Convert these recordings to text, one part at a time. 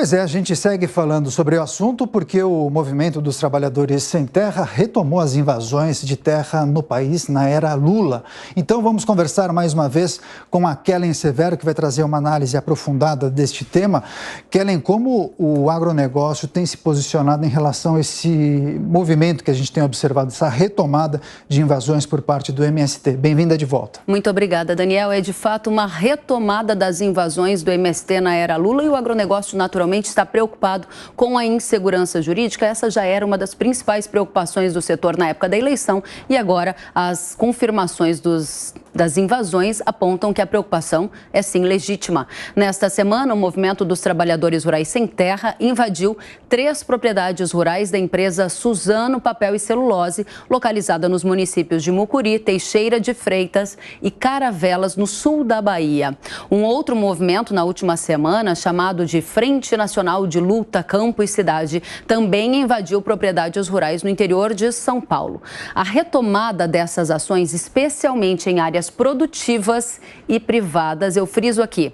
Pois é, a gente segue falando sobre o assunto porque o Movimento dos Trabalhadores Sem Terra retomou as invasões de terra no país na era Lula. Então vamos conversar mais uma vez com a Kellen Severo, que vai trazer uma análise aprofundada deste tema. Kellen, como o agronegócio tem se posicionado em relação a esse movimento que a gente tem observado, essa retomada de invasões por parte do MST? Bem-vinda de volta. Muito obrigada, Daniel. É de fato uma retomada das invasões do MST na era Lula e o agronegócio naturalmente está preocupado com a insegurança jurídica. Essa já era uma das principais preocupações do setor na época da eleição e agora as confirmações das invasões apontam que a preocupação é sim legítima. Nesta semana, o Movimento dos Trabalhadores Rurais Sem Terra invadiu 3 propriedades rurais da empresa Suzano Papel e Celulose, localizada nos municípios de Mucuri, Teixeira de Freitas e Caravelas, no sul da Bahia. Um outro movimento na última semana, chamado de Frente Nacional de Luta Campo e Cidade, também invadiu propriedades rurais no interior de São Paulo. A retomada dessas ações, especialmente em áreas produtivas e privadas, eu friso aqui,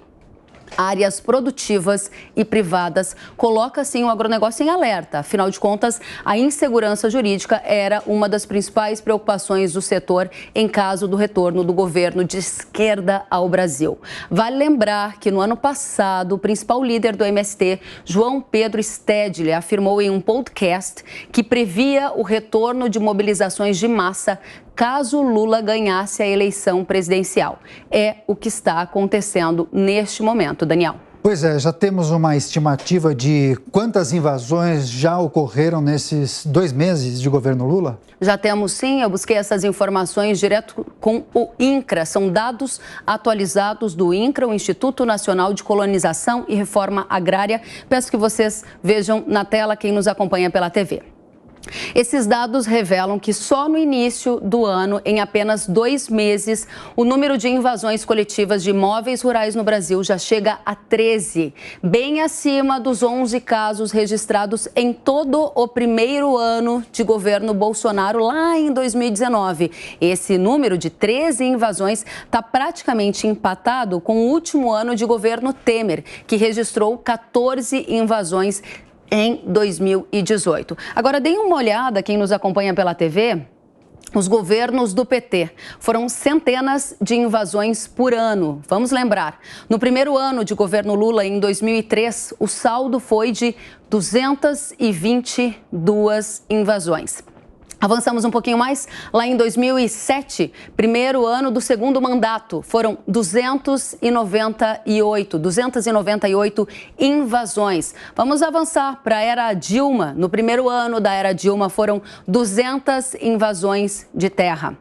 áreas produtivas e privadas, coloca sim o agronegócio em alerta. Afinal de contas, a insegurança jurídica era uma das principais preocupações do setor em caso do retorno do governo de esquerda ao Brasil. Vale lembrar que no ano passado, o principal líder do MST, João Pedro Stedley, afirmou em um podcast que previa o retorno de mobilizações de massa caso Lula ganhasse a eleição presidencial. É o que está acontecendo neste momento, Daniel. Pois é, já temos uma estimativa de quantas invasões já ocorreram nesses 2 meses de governo Lula? Já temos sim, eu busquei essas informações direto com o INCRA. São dados atualizados do INCRA, o Instituto Nacional de Colonização e Reforma Agrária. Peço que vocês vejam na tela quem nos acompanha pela TV. Esses dados revelam que só no início do ano, em apenas 2 meses, o número de invasões coletivas de imóveis rurais no Brasil já chega a 13, bem acima dos 11 casos registrados em todo o primeiro ano de governo Bolsonaro, lá em 2019. Esse número de 13 invasões está praticamente empatado com o último ano de governo Temer, que registrou 14 invasões em 2018. Agora, deem uma olhada, quem nos acompanha pela TV, os governos do PT. Foram centenas de invasões por ano. Vamos lembrar, no primeiro ano de governo Lula, em 2003, o saldo foi de 222 invasões. Avançamos um pouquinho mais, lá em 2007, primeiro ano do segundo mandato, foram 298 invasões. Vamos avançar para a era Dilma. No primeiro ano da era Dilma foram 200 invasões de terra.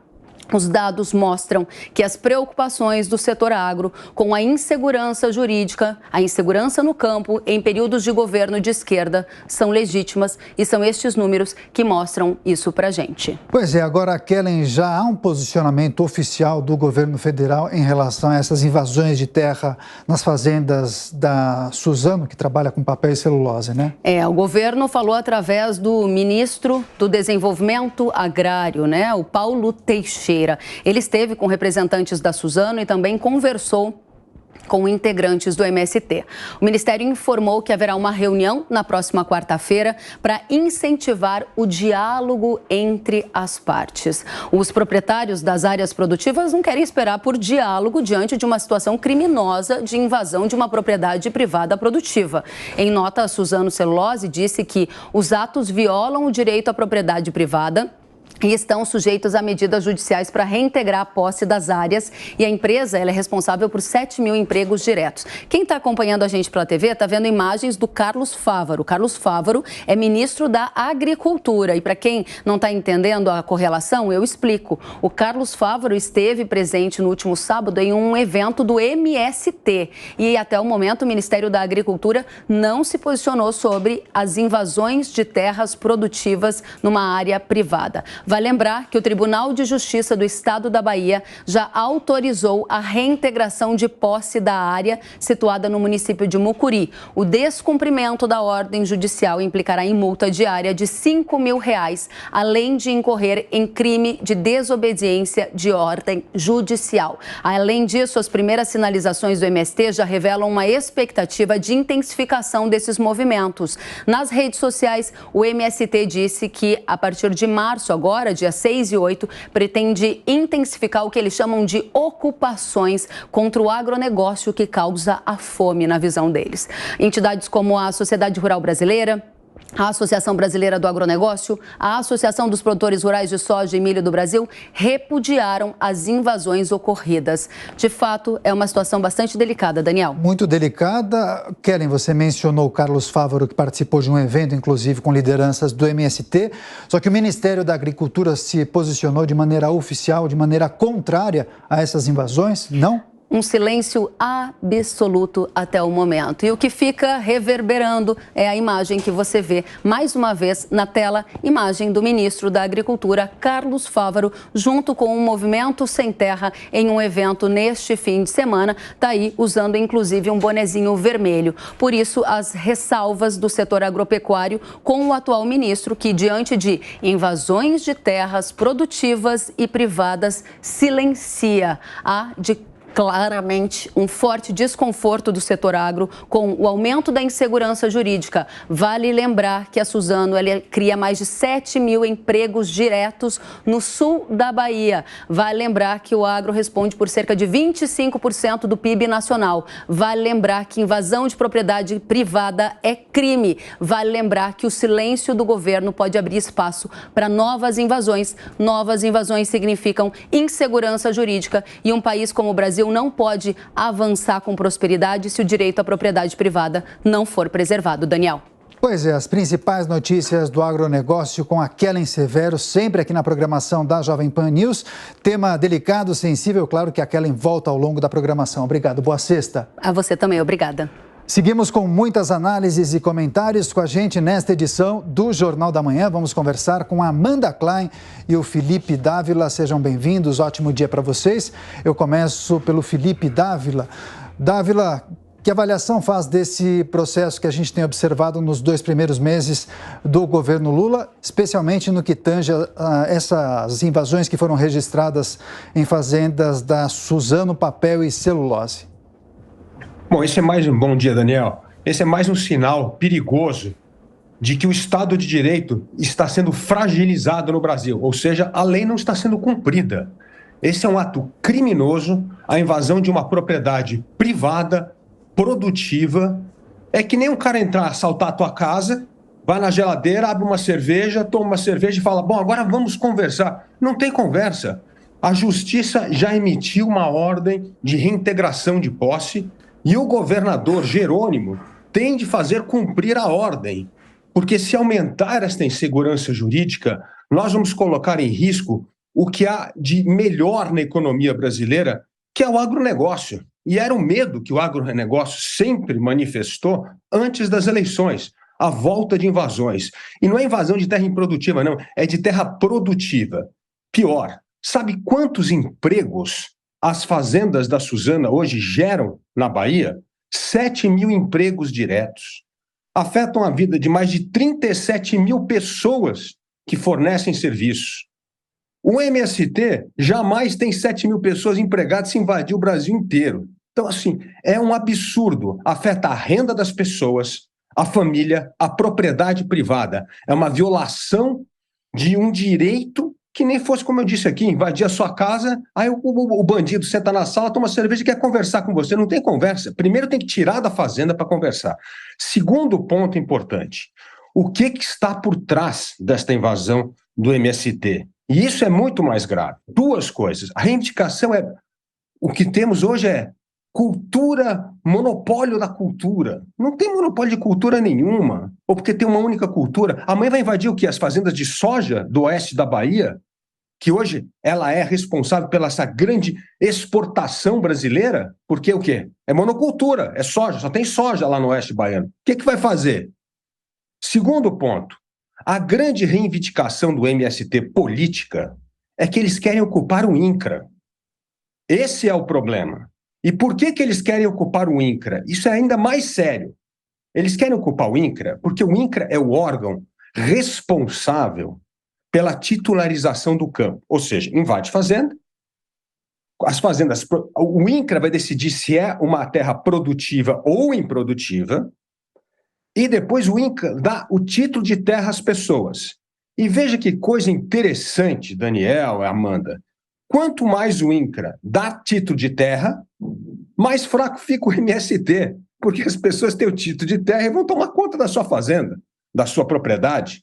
Os dados mostram que as preocupações do setor agro com a insegurança jurídica, a insegurança no campo em períodos de governo de esquerda são legítimas e são estes números que mostram isso para a gente. Pois é, agora, Kellen, já há um posicionamento oficial do governo federal em relação a essas invasões de terra nas fazendas da Suzano, que trabalha com papel e celulose, né? O governo falou através do ministro do Desenvolvimento Agrário, né, o Paulo Teixeira. Ele esteve com representantes da Suzano e também conversou com integrantes do MST. O Ministério informou que haverá uma reunião na próxima quarta-feira para incentivar o diálogo entre as partes. Os proprietários das áreas produtivas não querem esperar por diálogo diante de uma situação criminosa de invasão de uma propriedade privada produtiva. Em nota, a Suzano Celulose disse que os atos violam o direito à propriedade privada e estão sujeitos a medidas judiciais para reintegrar a posse das áreas. E a empresa ela é responsável por 7 mil empregos diretos. Quem está acompanhando a gente pela TV está vendo imagens do Carlos Fávaro. Carlos Fávaro é ministro da Agricultura. E para quem não está entendendo a correlação, eu explico. O Carlos Fávaro esteve presente no último sábado em um evento do MST. E até o momento o Ministério da Agricultura não se posicionou sobre as invasões de terras produtivas numa área privada. Vai lembrar que o Tribunal de Justiça do Estado da Bahia já autorizou a reintegração de posse da área situada no município de Mucuri. O descumprimento da ordem judicial implicará em multa diária de R$5 mil, além de incorrer em crime de desobediência de ordem judicial. Além disso, as primeiras sinalizações do MST já revelam uma expectativa de intensificação desses movimentos. Nas redes sociais, o MST disse que, a partir de março, agora, dia 6 e 8, pretende intensificar o que eles chamam de ocupações contra o agronegócio que causa a fome, na visão deles. Entidades como a Sociedade Rural Brasileira, a Associação Brasileira do Agronegócio, a Associação dos Produtores Rurais de Soja e Milho do Brasil repudiaram as invasões ocorridas. De fato, é uma situação bastante delicada, Daniel. Muito delicada. Kellen, você mencionou o Carlos Fávaro, que participou de um evento, inclusive, com lideranças do MST. Só que o Ministério da Agricultura se posicionou de maneira oficial, de maneira contrária a essas invasões, não? Um silêncio absoluto até o momento. E o que fica reverberando é a imagem que você vê, mais uma vez, na tela, imagem do ministro da Agricultura, Carlos Fávaro, junto com o Movimento Sem Terra, em um evento neste fim de semana, está aí usando, inclusive, um bonezinho vermelho. Por isso, as ressalvas do setor agropecuário com o atual ministro, que, diante de invasões de terras produtivas e privadas, silencia a de claramente um forte desconforto do setor agro com o aumento da insegurança jurídica. Vale lembrar que a Suzano cria mais de 7 mil empregos diretos no sul da Bahia. Vale lembrar que o agro responde por cerca de 25% do PIB nacional. Vale lembrar que invasão de propriedade privada é crime. Vale lembrar que o silêncio do governo pode abrir espaço para novas invasões. Novas invasões significam insegurança jurídica e um país como o Brasil não pode avançar com prosperidade se o direito à propriedade privada não for preservado. Daniel. Pois é, as principais notícias do agronegócio com a Kellen Severo, sempre aqui na programação da Jovem Pan News. Tema delicado, sensível, claro que a Kellen volta ao longo da programação. Obrigado, boa sexta. A você também, obrigada. Seguimos com muitas análises e comentários com a gente nesta edição do Jornal da Manhã. Vamos conversar com a Amanda Klein e o Felipe Dávila. Sejam bem-vindos, ótimo dia para vocês. Eu começo pelo Felipe Dávila. Dávila, que avaliação faz desse processo que a gente tem observado nos 2 primeiros meses do governo Lula, especialmente no que tange a essas invasões que foram registradas em fazendas da Suzano Papel e Celulose? Bom, bom dia, Daniel. Esse é mais um sinal perigoso de que o Estado de Direito está sendo fragilizado no Brasil, ou seja, a lei não está sendo cumprida. Esse é um ato criminoso, a invasão de uma propriedade privada, produtiva. É que nem um cara entrar, assaltar a tua casa, vai na geladeira, abre uma cerveja, toma uma cerveja e fala, bom, agora vamos conversar. Não tem conversa. A Justiça já emitiu uma ordem de reintegração de posse. E o governador Jerônimo tem de fazer cumprir a ordem, porque se aumentar esta insegurança jurídica, nós vamos colocar em risco o que há de melhor na economia brasileira, que é o agronegócio. E era o medo que o agronegócio sempre manifestou antes das eleições, a volta de invasões. E não é invasão de terra improdutiva, não, é de terra produtiva. Pior, sabe quantos empregos as fazendas da Suzano hoje geram na Bahia? 7 mil empregos diretos. Afetam a vida de mais de 37 mil pessoas que fornecem serviços. O MST jamais tem 7 mil pessoas empregadas se invadir o Brasil inteiro. Então, assim, é um absurdo. Afeta a renda das pessoas, a família, a propriedade privada. É uma violação de um direito que nem fosse, como eu disse aqui, invadir a sua casa, aí o bandido senta na sala, toma cerveja e quer conversar com você. Não tem conversa. Primeiro tem que tirar da fazenda para conversar. Segundo ponto importante, o que está por trás desta invasão do MST? E isso é muito mais grave. 2 coisas. A reivindicação é, o que temos hoje é cultura, monopólio da cultura. Não tem monopólio de cultura nenhuma, ou porque tem uma única cultura. Amanhã vai invadir o quê? As fazendas de soja do oeste da Bahia, que hoje ela é responsável pela essa grande exportação brasileira, porque o quê? É monocultura, é soja, só tem soja lá no oeste baiano. O que vai fazer? Segundo ponto, A grande reivindicação do MST política é que eles querem ocupar o INCRA. Esse é o problema. E por que eles querem ocupar o INCRA? Isso é ainda mais sério. Eles querem ocupar o INCRA porque o INCRA é o órgão responsável pela titularização do campo. Ou seja, invade fazenda, as fazendas, o INCRA vai decidir se é uma terra produtiva ou improdutiva, e depois o INCRA dá o título de terra às pessoas. E veja que coisa interessante, Daniel e Amanda. Quanto mais o INCRA dá título de terra, mais fraco fica o MST, porque as pessoas têm o título de terra e vão tomar conta da sua fazenda, da sua propriedade.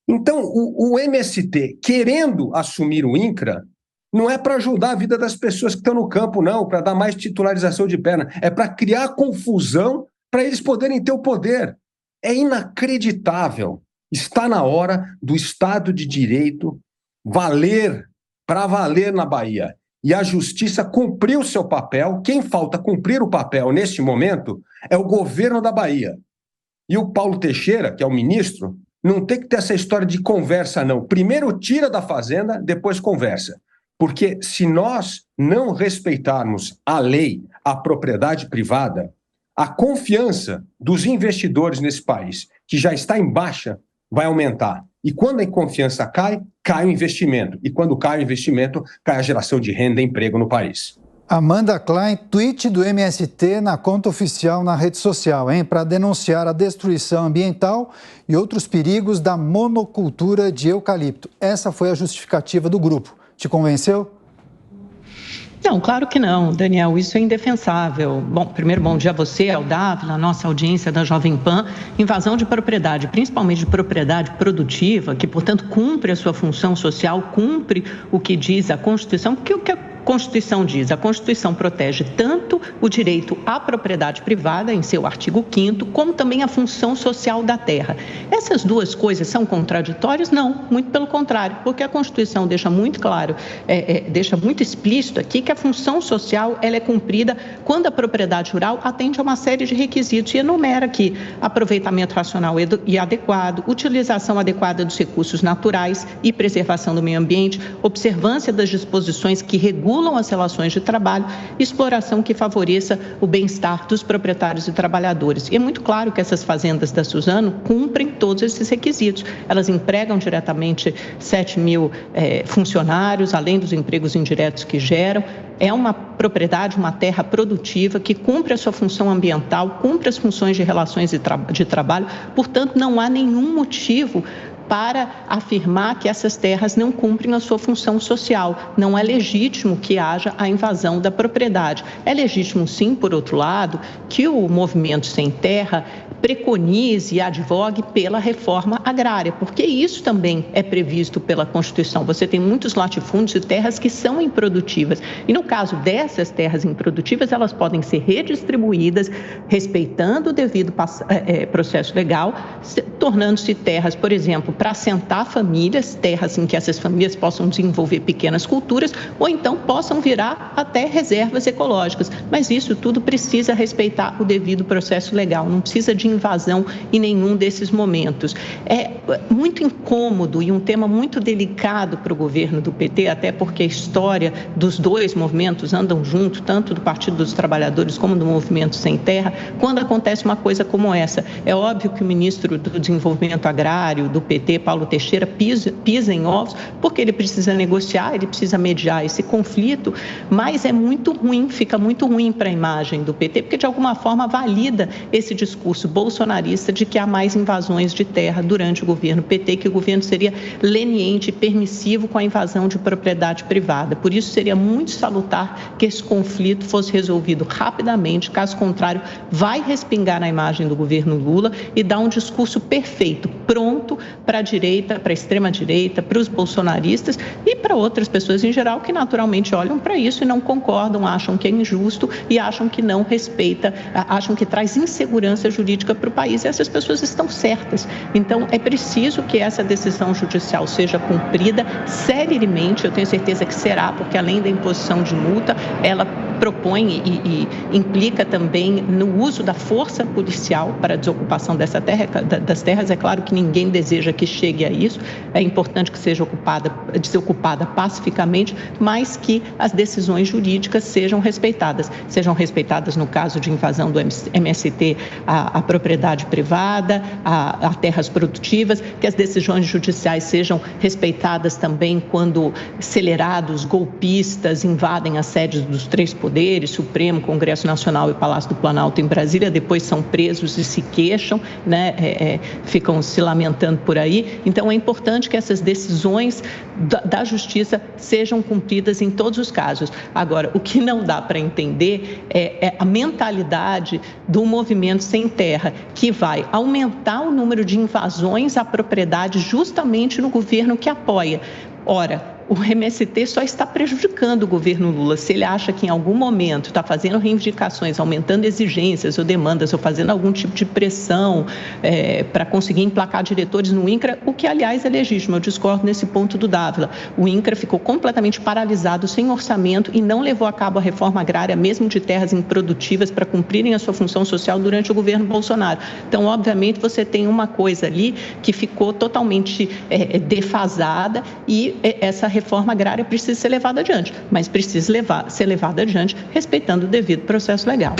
Então, o MST, querendo assumir o INCRA, não é para ajudar a vida das pessoas que estão no campo, não, para dar mais titularização de perna, é para criar confusão para eles poderem ter o poder. É inacreditável. Está na hora do Estado de Direito valer, para valer na Bahia. E a Justiça cumpriu o seu papel. Quem falta cumprir o papel neste momento é o governo da Bahia. E o Paulo Teixeira, que é o ministro, não tem que ter essa história de conversa, não. Primeiro tira da fazenda, depois conversa. Porque se nós não respeitarmos a lei, a propriedade privada, a confiança dos investidores nesse país, que já está em baixa, vai aumentar. E quando a confiança cai, cai o investimento. E quando cai o investimento, cai a geração de renda e emprego no país. Amanda Klein, tweet do MST na conta oficial na rede social, para denunciar a destruição ambiental e outros perigos da monocultura de eucalipto. Essa foi a justificativa do grupo. Te convenceu? Não, claro que não, Daniel, isso é indefensável. Bom, primeiro, bom dia a você, ao Dávila, a nossa audiência da Jovem Pan. Invasão de propriedade, principalmente de propriedade produtiva, que, portanto, cumpre a sua função social, cumpre o que diz a Constituição, porque o que a Constituição diz? A Constituição protege tanto o direito à propriedade privada, em seu artigo 5º, como também a função social da terra. Essas duas coisas são contraditórias? Não, muito pelo contrário, porque a Constituição deixa muito claro, deixa muito explícito aqui que a função social ela é cumprida quando a propriedade rural atende a uma série de requisitos e enumera aqui aproveitamento racional e adequado, utilização adequada dos recursos naturais e preservação do meio ambiente, observância das disposições que regulam as relações de trabalho, exploração que favoreça o bem-estar dos proprietários e trabalhadores. E é muito claro que essas fazendas da Suzano cumprem todos esses requisitos. Elas empregam diretamente 7 mil funcionários, além dos empregos indiretos que geram. É uma propriedade, uma terra produtiva que cumpre a sua função ambiental, cumpre as funções de relações de trabalho, portanto, não há nenhum motivo para afirmar que essas terras não cumprem a sua função social. Não é legítimo que haja a invasão da propriedade. É legítimo, sim, por outro lado, que o movimento sem terra preconize e advogue pela reforma agrária, porque isso também é previsto pela Constituição. Você tem muitos latifúndios e terras que são improdutivas. E no caso dessas terras improdutivas, elas podem ser redistribuídas, respeitando o devido processo legal, tornando-se terras, por exemplo, para assentar famílias, terras em que essas famílias possam desenvolver pequenas culturas ou então possam virar até reservas ecológicas. Mas isso tudo precisa respeitar o devido processo legal, não precisa de invasão em nenhum desses momentos. É muito incômodo e um tema muito delicado para o governo do PT, até porque a história dos dois movimentos andam junto, tanto do Partido dos Trabalhadores como do Movimento Sem Terra, quando acontece uma coisa como essa. É óbvio que o ministro do Desenvolvimento Agrário do PT, Paulo Teixeira, pisa em ovos, porque ele precisa negociar, ele precisa mediar esse conflito, mas é muito ruim, fica muito ruim para a imagem do PT, porque de alguma forma valida esse discurso bolsonarista de que há mais invasões de terra durante o governo PT, que o governo seria leniente e permissivo com a invasão de propriedade privada. Por isso, seria muito salutar que esse conflito fosse resolvido rapidamente, caso contrário, vai respingar na imagem do governo Lula e dar um discurso perfeito, pronto para a direita, para a extrema-direita, para os bolsonaristas e para outras pessoas em geral que naturalmente olham para isso e não concordam, acham que é injusto e acham que não respeita, acham que traz insegurança jurídica para o país. E essas pessoas estão certas. Então, é preciso que essa decisão judicial seja cumprida celeremente. Eu tenho certeza que será, porque além da imposição de multa, ela propõe e implica também no uso da força policial para a desocupação das terras. É claro que ninguém deseja que chegue a isso, é importante que seja desocupada pacificamente, mas que as decisões jurídicas sejam respeitadas no caso de invasão do MST à propriedade privada, a terras produtivas, que as decisões judiciais sejam respeitadas também quando acelerados golpistas invadem as sedes dos três poderes, Supremo, Congresso Nacional e Palácio do Planalto em Brasília, depois são presos e se queixam, né? Ficam se lamentando por aí. Então, é importante que essas decisões da Justiça sejam cumpridas em todos os casos. Agora, o que não dá para entender é a mentalidade do movimento sem terra, que vai aumentar o número de invasões à propriedade justamente no governo que apoia. Ora, o MST só está prejudicando o governo Lula. Se ele acha que em algum momento está fazendo reivindicações, aumentando exigências ou demandas, ou fazendo algum tipo de pressão para conseguir emplacar diretores no INCRA, o que, aliás, é legítimo. Eu discordo nesse ponto do Dávila. O INCRA ficou completamente paralisado, sem orçamento, e não levou a cabo a reforma agrária, mesmo de terras improdutivas, para cumprirem a sua função social durante o governo Bolsonaro. Então, obviamente, você tem uma coisa ali que ficou totalmente defasada, e essa reforma agrária precisa ser levada adiante, mas precisa ser levada adiante respeitando o devido processo legal.